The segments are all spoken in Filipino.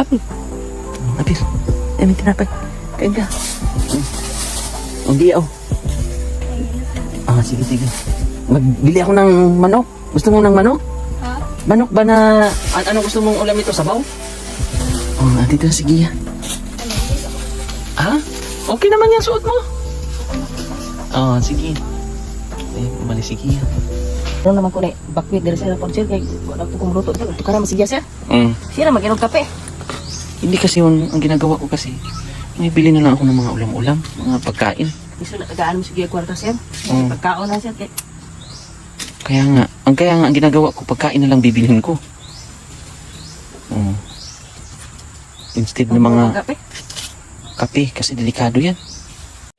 Apil. Apil. May tinapay. Kain ka. Hindi oh. Sige, sige. Magbili ako ng manok. Gusto mo ng manok? Ha? Manok ba na... Ano gusto mong ulam ito? Sabaw? Dito na, sige. Ha? Okay naman yan suot mo. Sige. Balik, sige. Ano naman ko na, bakwit dari sila pang sir, kaya wala po kong luto. Ito ka na masigya sir. Sira, mag-inog kape. Hindi kasi yun, ang ginagawa ko kasi, bili na lang ako ng mga ulam-ulam, mga pagkain. Gusto na, tagaan mo sige kwarta sir. Pagkaon na sir, kaya... Kaya nga, ang ginagawa ko, pagkain na lang bibilhin ko. Instead ng mga kape, kasi delikado yan.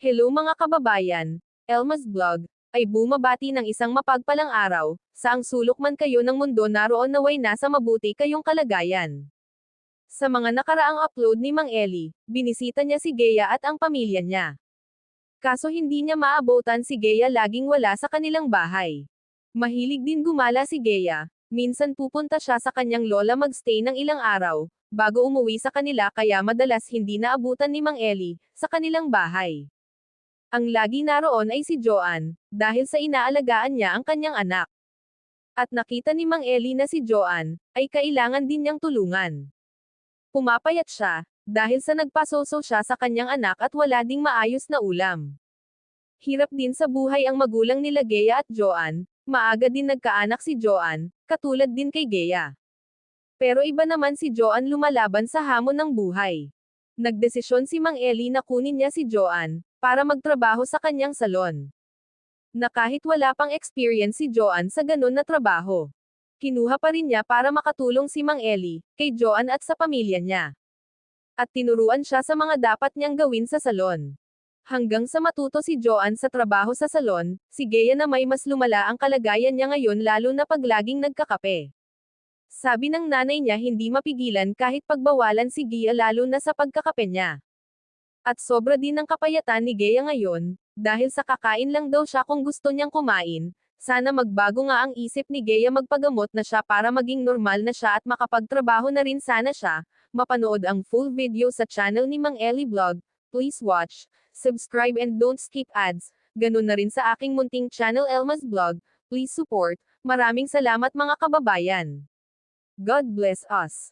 Hello mga kababayan, Elma's Vlog ay bumabati ng isang mapagpalang araw, saang sulok man kayo ng mundo naroon naway nasa mabuti kayong kalagayan. Sa mga nakaraang upload ni Mang Eli, binisita niya si Gea at ang pamilya niya. Kaso hindi niya maabutan si Gea, laging wala sa kanilang bahay. Mahilig din gumala si Gea, minsan pupunta siya sa kanyang lola magstay ng ilang araw, bago umuwi sa kanila, kaya madalas hindi naabutan ni Mang Eli sa kanilang bahay. Ang lagi naroon ay si Joanne, dahil sa inaalagaan niya ang kanyang anak. At nakita ni Mang Eli na si Joanne ay kailangan din niyang tulungan. Pumapayat siya, dahil sa nagpasoso siya sa kanyang anak at wala ding maayos na ulam. Hirap din sa buhay ang magulang nila Gea at Joanne, maaga din nagkaanak si Joanne, katulad din kay Gea. Pero iba naman si Joanne, lumalaban sa hamon ng buhay. Nagdesisyon si Mang Eli na kunin niya si Joanne para magtrabaho sa kanyang salon. Na kahit wala pang experience si Joanne sa ganun na trabaho, kinuha pa rin niya para makatulong si Mang Eli kay Joanne at sa pamilya niya. At tinuruan siya sa mga dapat niyang gawin sa salon. Hanggang sa matuto si Joanne sa trabaho sa salon, si Gea na may mas lumala ang kalagayan niya ngayon, lalo na pag laging nagkakape. Sabi ng nanay niya hindi mapigilan kahit pagbawalan si Gea, lalo na sa pagkakape niya. At sobra din ang kapayatan ni Gea ngayon, dahil sa kakain lang daw siya kung gusto niyang kumain. Sana magbago nga ang isip ni Gea, magpagamot na siya para maging normal na siya at makapagtrabaho na rin sana siya. Mapanood ang full video sa channel ni Mang Eli Vlog. Please watch, subscribe and don't skip ads. Ganun na rin sa aking munting channel Elma's Vlog. Please support. Maraming salamat mga kababayan. God bless us.